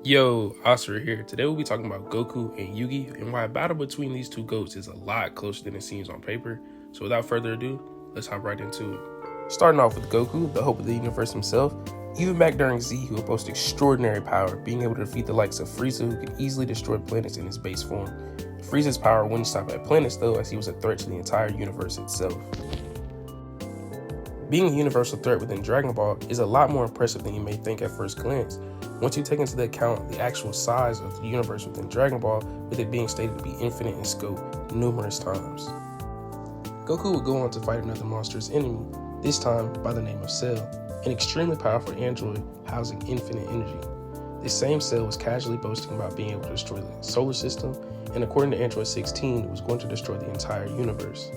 Yo, Oscar here. Today we'll be talking about Goku and Yugi and why a battle between these two goats is a lot closer than it seems on paper. So without further ado, let's hop right into it. Starting off with Goku, the hope of the universe himself. Even back during Z, he would boast extraordinary power, being able to defeat the likes of Frieza, who could easily destroy planets in his base form. Frieza's power wouldn't stop at planets though, as he was a threat to the entire universe itself. Being a universal threat within Dragon Ball is a lot more impressive than you may think at first glance. Once you take into account the actual size of the universe within Dragon Ball, with it being stated to be infinite in scope numerous times. Goku would go on to fight another monstrous enemy, this time by the name of Cell, an extremely powerful android housing infinite energy. This same Cell was casually boasting about being able to destroy the solar system, and according to Android 16, was going to destroy the entire universe.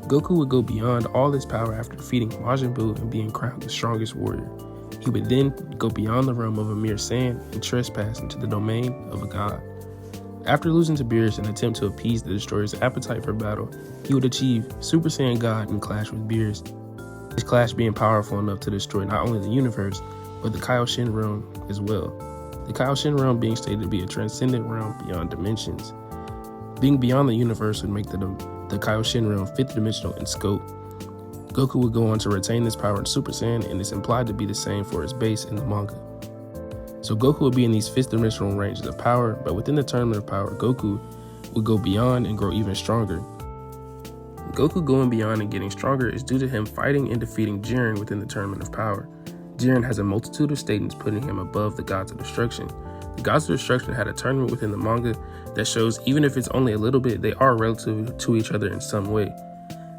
Goku would go beyond all this power after defeating Majin Buu and being crowned the strongest warrior. He would then go beyond the realm of a mere Saiyan and trespass into the domain of a god. After losing to Beerus in an attempt to appease the destroyer's appetite for battle, he would achieve Super Saiyan God and clash with Beerus. This clash being powerful enough to destroy not only the universe, but the Kaioshin realm as well. The Kaioshin realm being stated to be a transcendent realm beyond dimensions. Being beyond the universe would make the Kaioshin realm fifth dimensional in scope. Goku would go on to retain this power in Super Saiyan, and is implied to be the same for his base in the manga. So Goku would be in these fifth dimensional ranges of power, but within the tournament of power, Goku would go beyond and grow even stronger. Goku going beyond and getting stronger is due to him fighting and defeating Jiren within the tournament of power. Jiren has a multitude of statements putting him above the Gods of Destruction. The Gods of Destruction had a tournament within the manga that shows even if it's only a little bit, they are relative to each other in some way.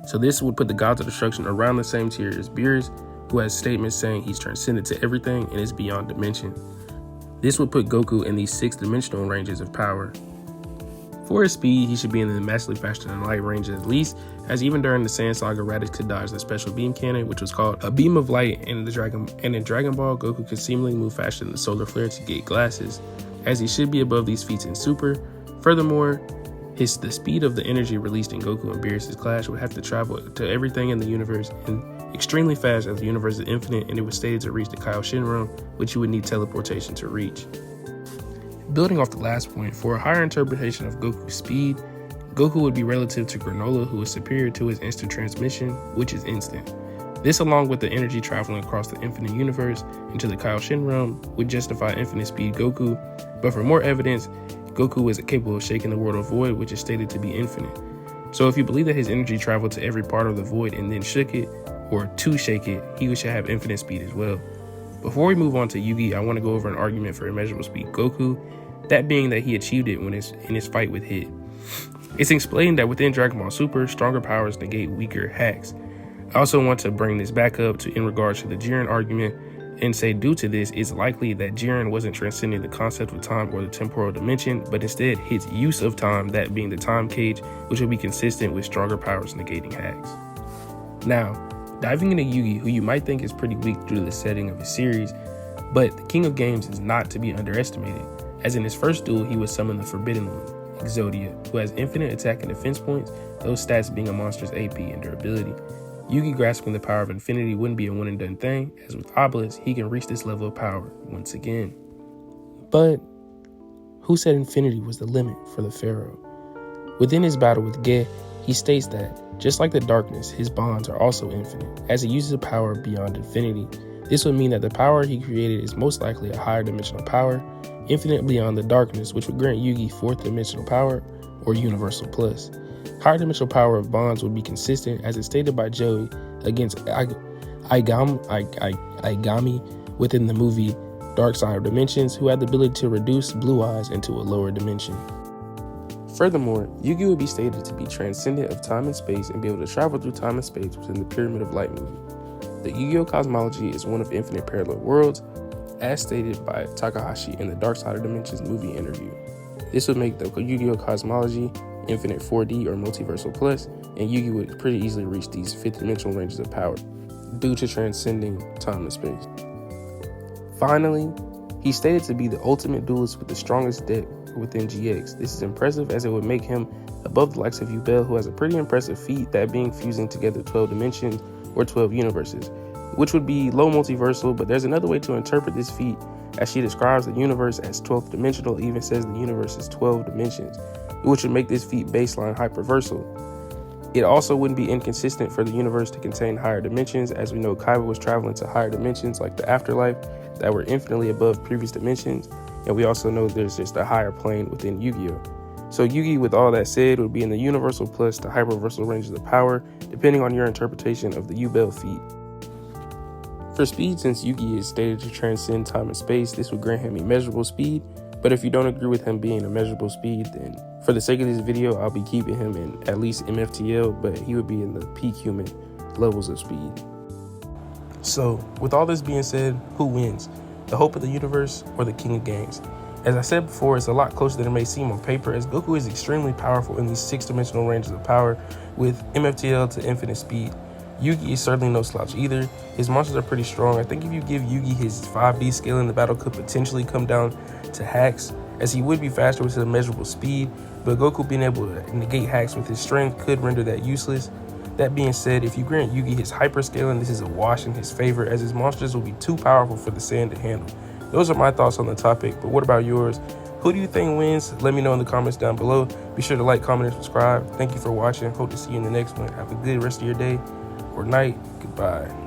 So this would put the Gods of Destruction around the same tier as Beerus, who has statements saying he's transcended to everything and is beyond dimension. This would put Goku in these sixth dimensional ranges of power. For his speed, he should be in the massively faster than light range at least, as even during the Saiyan Saga, Raditz could dodge the special beam cannon, which was called a beam of light, and in Dragon Ball, Goku could seemingly move faster than the solar flare to get glasses, as he should be above these feats in Super. Furthermore, the speed of the energy released in Goku and Beerus' clash would have to travel to everything in the universe and extremely fast, as the universe is infinite and it was stated to reach the Kaioshin realm, which you would need teleportation to reach. Building off the last point, for a higher interpretation of Goku's speed, Goku would be relative to Granola, who is superior to his instant transmission, which is instant. This, along with the energy traveling across the infinite universe into the Kaioshin realm, would justify infinite speed Goku, but for more evidence, Goku is capable of shaking the world of Void, which is stated to be infinite. So if you believe that his energy traveled to every part of the Void and then shook it, or to shake it, he should have infinite speed as well. Before we move on to Yugi, I want to go over an argument for immeasurable speed Goku, that being that he achieved it when in his fight with Hit. It's explained that within Dragon Ball Super, stronger powers negate weaker hacks. I also want to bring this back up in regards to the Jiren argument and say due to this, it's likely that Jiren wasn't transcending the concept of time or the temporal dimension, but instead his use of time, that being the time cage, which will be consistent with stronger powers negating hacks. Now, diving into Yugi, who you might think is pretty weak due to the setting of his series, but the King of Games is not to be underestimated, as in his first duel he would summon the Forbidden One, Exodia, who has infinite attack and defense points, those stats being a monster's AP and durability. Yugi grasping the power of infinity wouldn't be a one and done thing, as with Obelisk, he can reach this level of power once again. But who said infinity was the limit for the Pharaoh? Within his battle with Ge, he states that, just like the darkness, his bonds are also infinite, as he uses a power beyond infinity. This would mean that the power he created is most likely a higher dimensional power, infinite beyond the darkness, which would grant Yugi fourth dimensional power, or universal plus. Higher dimensional power of bonds would be consistent, as it's stated by Joey against Aigami within the movie Dark Side of Dimensions, who had the ability to reduce blue eyes into a lower dimension. Furthermore, Yugi would be stated to be transcendent of time and space and be able to travel through time and space within the Pyramid of Light movie. The Yu-Gi-Oh! Cosmology is one of infinite parallel worlds, as stated by Takahashi in the Dark Side of Dimensions movie interview. This would make the Yu-Gi-Oh! Cosmology infinite 4D or multiversal plus, and Yugi would pretty easily reach these fifth dimensional ranges of power due to transcending time and space. Finally, he's stated to be the ultimate duelist with the strongest deck within GX. This is impressive, as it would make him above the likes of Yubel, who has a pretty impressive feat, that being fusing together 12 dimensions or 12 universes, which would be low multiversal, but there's another way to interpret this feat as she describes the universe as 12th dimensional, even says the universe is 12 dimensions, which would make this feat baseline hyperversal. It also wouldn't be inconsistent for the universe to contain higher dimensions, as we know Kaiba was traveling to higher dimensions like the afterlife that were infinitely above previous dimensions, and we also know there's just a higher plane within Yu-Gi-Oh! So Yugi, with all that said, would be in the universal plus the hyperversal ranges of power, depending on your interpretation of the Yu-Bell feat. For speed, since Yugi is stated to transcend time and space, this would grant him immeasurable speed, but if you don't agree with him being immeasurable speed, then for the sake of this video, I'll be keeping him in at least MFTL, but he would be in the peak human levels of speed. So, with all this being said, who wins? The hope of the universe or the king of games? As I said before, it's a lot closer than it may seem on paper, as Goku is extremely powerful in these 6-dimensional ranges of power with MFTL to infinite speed. Yugi is certainly no slouch either. His monsters are pretty strong. I think if you give Yugi his 5B scaling, the battle could potentially come down to hacks, as he would be faster with his immeasurable speed, but Goku being able to negate hacks with his strength could render that useless. That being said, if you grant Yugi his hyperscaling, this is a wash in his favor, as his monsters will be too powerful for the Saiyan to handle. Those are my thoughts on the topic, but what about yours? Who do you think wins? Let me know in the comments down below. Be sure to like, comment, and subscribe. Thank you for watching. Hope to see you in the next one. Have a good rest of your day or night. Goodbye.